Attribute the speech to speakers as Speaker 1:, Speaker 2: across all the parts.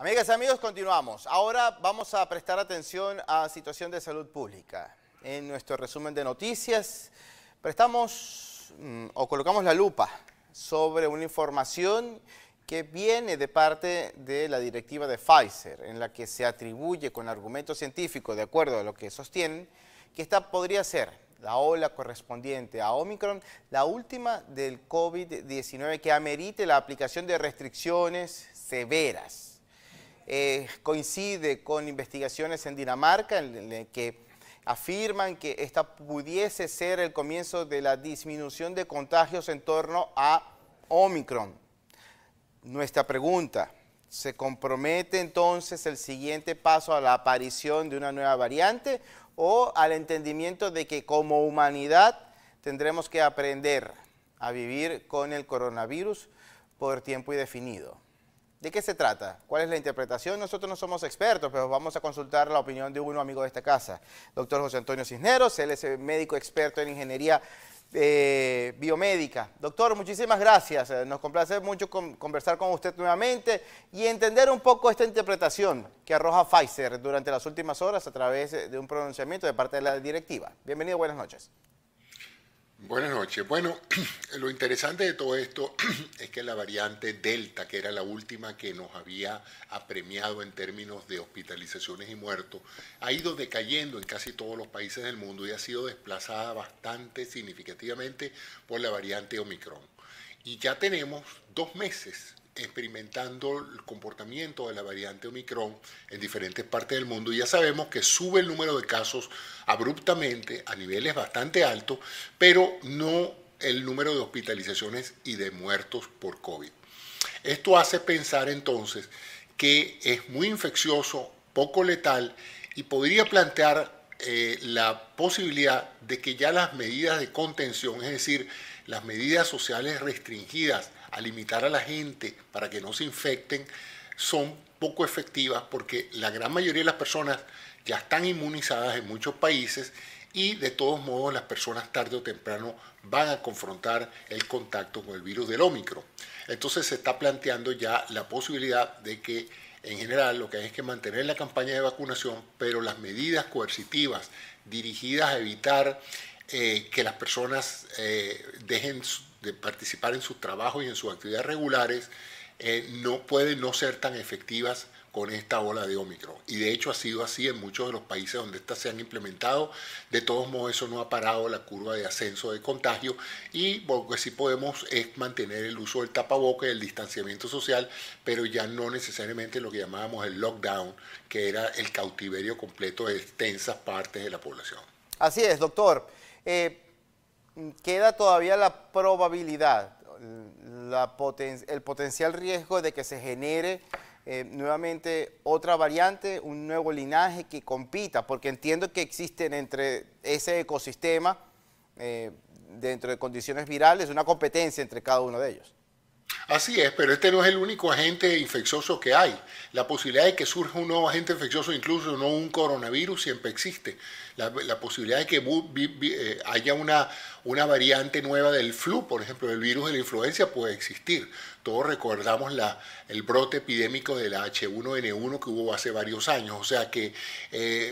Speaker 1: Amigas y amigos, continuamos. Ahora vamos a prestar atención a situación de salud pública. En nuestro resumen de noticias, prestamos o colocamos la lupa sobre una información que viene de parte de la directiva de Pfizer, en la que se atribuye con argumentos científicos, de acuerdo a lo que sostienen, que esta podría ser la ola correspondiente a Omicron, la última del COVID-19 que amerite la aplicación de restricciones severas. Coincide con investigaciones en Dinamarca en que afirman que esta pudiese ser el comienzo de la disminución de contagios en torno a Omicron. Nuestra pregunta: ¿se compromete entonces el siguiente paso a la aparición de una nueva variante o al entendimiento de que como humanidad tendremos que aprender a vivir con el coronavirus por tiempo indefinido? ¿De qué se trata? ¿Cuál es la interpretación? Nosotros no somos expertos, pero vamos a consultar la opinión de uno amigo de esta casa, doctor José Antonio Cisneros. Él es médico experto en ingeniería biomédica. Doctor, muchísimas gracias. Nos complace mucho conversar con usted nuevamente y entender un poco esta interpretación que arroja Pfizer durante las últimas horas a través de un pronunciamiento de parte de la directiva. Bienvenido, buenas noches.
Speaker 2: Buenas noches. Bueno, lo interesante de todo esto es que la variante Delta, que era la última que nos había apremiado en términos de hospitalizaciones y muertos, ha ido decayendo en casi todos los países del mundo y ha sido desplazada bastante significativamente por la variante Omicron. Y ya tenemos 2 meses experimentando el comportamiento de la variante Omicron en diferentes partes del mundo y ya sabemos que sube el número de casos abruptamente a niveles bastante altos, pero no el número de hospitalizaciones y de muertos por COVID. Esto hace pensar entonces que es muy infeccioso, poco letal y podría plantear la posibilidad de que ya las medidas de contención, es decir, las medidas sociales restringidas a limitar a la gente para que no se infecten, son poco efectivas porque la gran mayoría de las personas ya están inmunizadas en muchos países y de todos modos las personas tarde o temprano van a confrontar el contacto con el virus del Ómicron. Entonces se está planteando ya la posibilidad de que en general lo que hay es que mantener la campaña de vacunación, pero las medidas coercitivas dirigidas a evitar que las personas dejen de participar en sus trabajos y en sus actividades regulares no pueden no ser tan efectivas con esta ola de Omicron. Y de hecho ha sido así en muchos de los países donde estas se han implementado. De todos modos, eso no ha parado la curva de ascenso de contagio y lo que sí podemos es mantener el uso del tapaboca y el distanciamiento social, pero ya no necesariamente lo que llamábamos el lockdown, que era el cautiverio completo de extensas partes de la población.
Speaker 1: Así es, doctor. Queda todavía la probabilidad, el potencial riesgo de que se genere nuevamente otra variante, un nuevo linaje que compita, porque entiendo que existen entre ese ecosistema, dentro de condiciones virales, una competencia entre cada uno de ellos.
Speaker 2: Así es, pero este no es el único agente infeccioso que hay. La posibilidad de que surja un nuevo agente infeccioso, incluso no un coronavirus, siempre existe. La posibilidad de que haya una variante nueva del flu, por ejemplo, del virus de la influenza, puede existir. Todos recordamos el brote epidémico de la H1N1 que hubo hace varios años. O sea que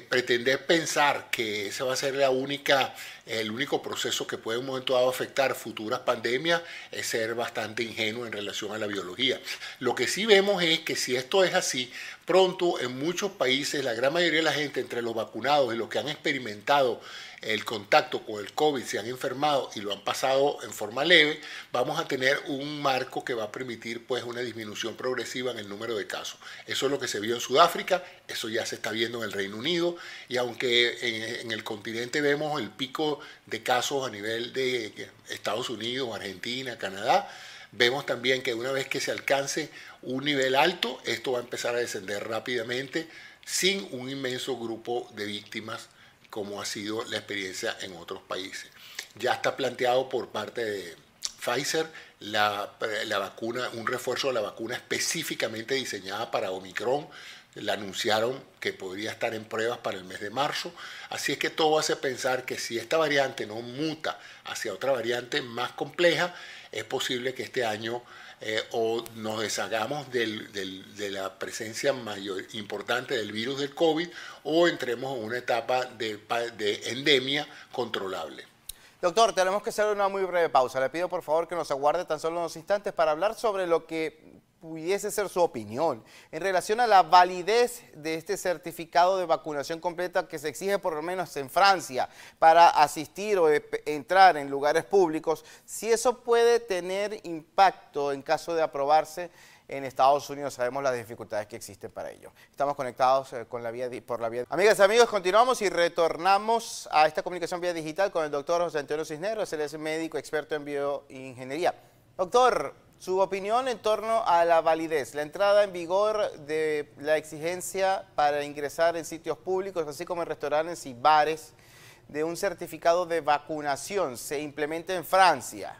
Speaker 2: pretender pensar que ese va a ser el único proceso que puede en un momento dado afectar futuras pandemias es ser bastante ingenuo en relación a la biología. Lo que sí vemos es que si esto es así, pronto en muchos países, la gran mayoría de la gente entre los vacunados y los que han experimentado el contacto con el COVID, se han enfermado y lo han pasado en forma leve, vamos a tener un marco que va a permitir pues una disminución progresiva en el número de casos. Eso es lo que se vio en Sudáfrica, eso ya se está viendo en el Reino Unido y aunque en el continente vemos el pico de casos a nivel de Estados Unidos, Argentina, Canadá, vemos también que una vez que se alcance un nivel alto, esto va a empezar a descender rápidamente sin un inmenso grupo de víctimas como ha sido la experiencia en otros países. Ya está planteado por parte de Pfizer la vacuna, un refuerzo de la vacuna específicamente diseñada para Omicron. La anunciaron que podría estar en pruebas para el mes de marzo. Así es que todo hace pensar que si esta variante no muta hacia otra variante más compleja, es posible que este año o nos deshagamos de la presencia mayor, importante del virus del COVID, o entremos en una etapa de endemia controlable.
Speaker 1: Doctor, tenemos que hacer una muy breve pausa. Le pido por favor que nos aguarde tan solo unos instantes para hablar sobre lo que pudiese ser su opinión en relación a la validez de este certificado de vacunación completa que se exige por lo menos en Francia para asistir o entrar en lugares públicos, si eso puede tener impacto en caso de aprobarse en Estados Unidos. Sabemos las dificultades que existen para ello. Estamos conectados por la vía. Amigas y amigos, continuamos y retornamos a esta comunicación vía digital con el doctor José Antonio Cisneros. Él es médico experto en bioingeniería. Doctor, su opinión en torno a la validez, la entrada en vigor de la exigencia para ingresar en sitios públicos, así como en restaurantes y bares, de un certificado de vacunación. Se implementa en Francia.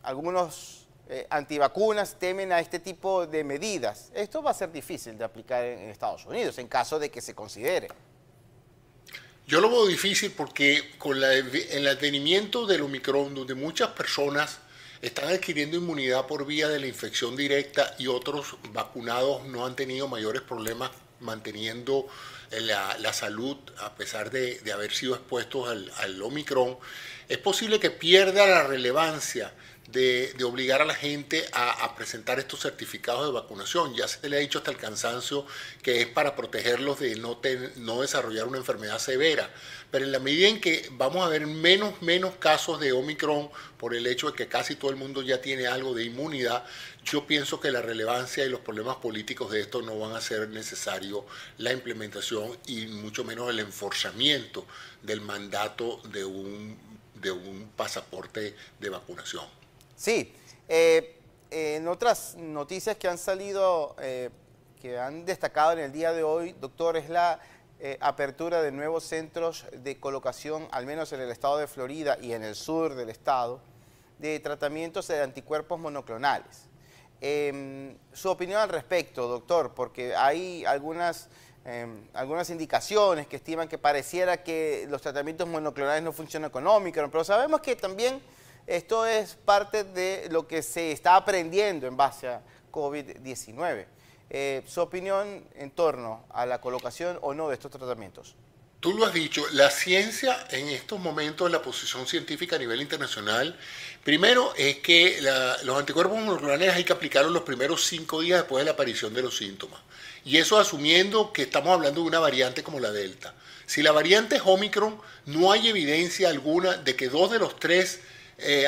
Speaker 1: Algunos antivacunas temen a este tipo de medidas. Esto va a ser difícil de aplicar en Estados Unidos, en caso de que se considere.
Speaker 2: Yo lo veo difícil porque con el advenimiento del Omicron, donde muchas personas están adquiriendo inmunidad por vía de la infección directa y otros vacunados no han tenido mayores problemas manteniendo la salud a pesar de haber sido expuestos al Omicron, es posible que pierda la relevancia de obligar a la gente a presentar estos certificados de vacunación. Ya se le ha dicho hasta el cansancio que es para protegerlos de no desarrollar una enfermedad severa. Pero en la medida en que vamos a ver menos casos de Omicron por el hecho de que casi todo el mundo ya tiene algo de inmunidad, yo pienso que la relevancia y los problemas políticos de esto no van a ser necesario la implementación y mucho menos el enforzamiento del mandato de un pasaporte de vacunación.
Speaker 1: Sí, en otras noticias que han salido, que han destacado en el día de hoy, doctor, es la apertura de nuevos centros de colocación, al menos en el estado de Florida y en el sur del estado, de tratamientos de anticuerpos monoclonales. Su opinión al respecto, doctor, porque hay algunas indicaciones que estiman que pareciera que los tratamientos monoclonales no funcionan con Omicron, pero sabemos que también esto es parte de lo que se está aprendiendo en base a COVID-19. Su opinión en torno a la colocación o no de estos tratamientos.
Speaker 2: Tú lo has dicho, la ciencia en estos momentos, la posición científica a nivel internacional, primero es que los anticuerpos monoclonales hay que aplicarlos los primeros 5 días después de la aparición de los síntomas. Y eso asumiendo que estamos hablando de una variante como la Delta. Si la variante es Omicron, no hay evidencia alguna de que 2 de los 3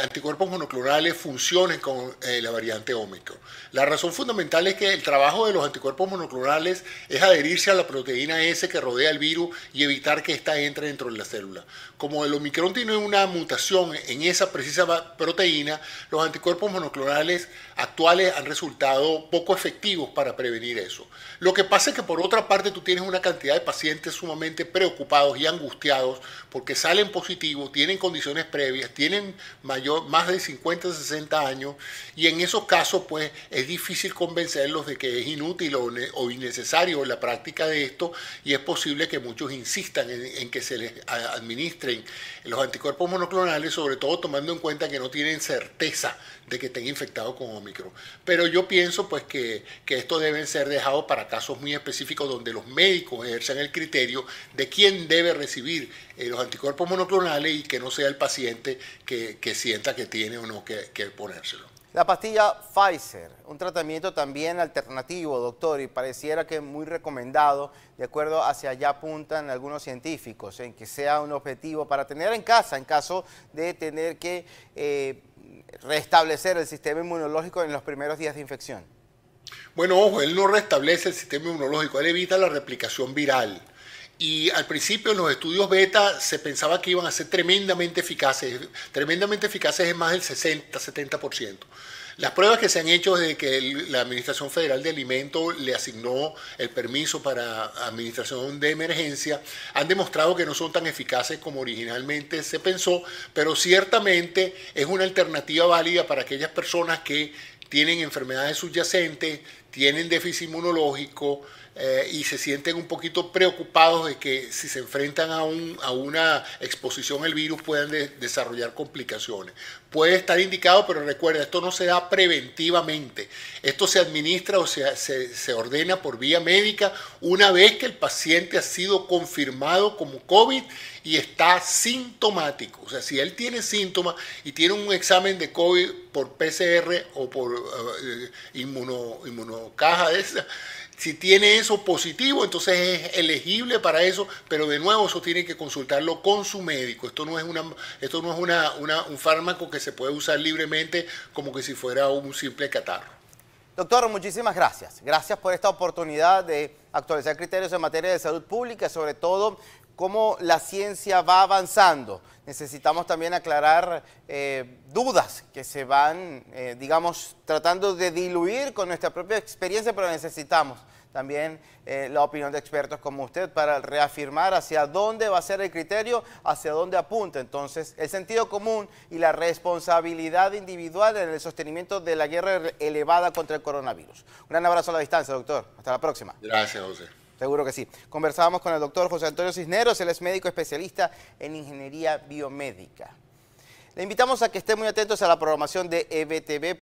Speaker 2: anticuerpos monoclonales funcionen con la variante Omicron. La razón fundamental es que el trabajo de los anticuerpos monoclonales es adherirse a la proteína S que rodea el virus y evitar que ésta entre dentro de la célula. Como el Omicron tiene una mutación en esa precisa proteína, los anticuerpos monoclonales actuales han resultado poco efectivos para prevenir eso. Lo que pasa es que por otra parte tú tienes una cantidad de pacientes sumamente preocupados y angustiados porque salen positivos, tienen condiciones previas, tienen más de 50, 60 años, y en esos casos pues es difícil convencerlos de que es inútil o innecesario la práctica de esto, y es posible que muchos insistan en que se les administren los anticuerpos monoclonales, sobre todo tomando en cuenta que no tienen certeza de que estén infectados con Omicron. Pero yo pienso pues que esto debe ser dejado para casos muy específicos donde los médicos ejerzan el criterio de quién debe recibir los anticuerpos monoclonales y que no sea el paciente que sienta que tiene o no que ponérselo.
Speaker 1: La pastilla Pfizer, un tratamiento también alternativo, doctor, y pareciera que muy recomendado, de acuerdo hacia allá apuntan algunos científicos, en que sea un objetivo para tener en casa en caso de tener que restablecer el sistema inmunológico en los primeros días de infección.
Speaker 2: Bueno, ojo, él no restablece el sistema inmunológico, él evita la replicación viral. Y al principio en los estudios beta se pensaba que iban a ser tremendamente eficaces es más del 60-70%. Las pruebas que se han hecho desde que la Administración Federal de Alimentos le asignó el permiso para administración de emergencia han demostrado que no son tan eficaces como originalmente se pensó, pero ciertamente es una alternativa válida para aquellas personas que tienen enfermedades subyacentes, tienen déficit inmunológico y se sienten un poquito preocupados de que si se enfrentan a una exposición al virus puedan desarrollar complicaciones. Puede estar indicado, pero recuerda, esto no se da preventivamente. Esto se administra o se ordena por vía médica una vez que el paciente ha sido confirmado como COVID y está sintomático. O sea, si él tiene síntomas y tiene un examen de COVID por PCR o por inmunocaja de esa, si tiene eso positivo, entonces es elegible para eso, pero de nuevo eso tiene que consultarlo con su médico. Esto no es un fármaco que se puede usar libremente como que si fuera un simple catarro.
Speaker 1: Doctor, muchísimas gracias. Gracias por esta oportunidad de actualizar criterios en materia de salud pública, sobre todo cómo la ciencia va avanzando. Necesitamos también aclarar dudas que se van, digamos, tratando de diluir con nuestra propia experiencia, pero necesitamos también la opinión de expertos como usted para reafirmar hacia dónde va a ser el criterio, hacia dónde apunta. Entonces, el sentido común y la responsabilidad individual en el sostenimiento de la guerra elevada contra el coronavirus. Un gran abrazo a la distancia, doctor. Hasta la próxima.
Speaker 2: Gracias, José.
Speaker 1: Seguro que sí. Conversábamos con el doctor José Antonio Cisneros, él es médico especialista en ingeniería biomédica. Le invitamos a que estén muy atentos a la programación de EBTV.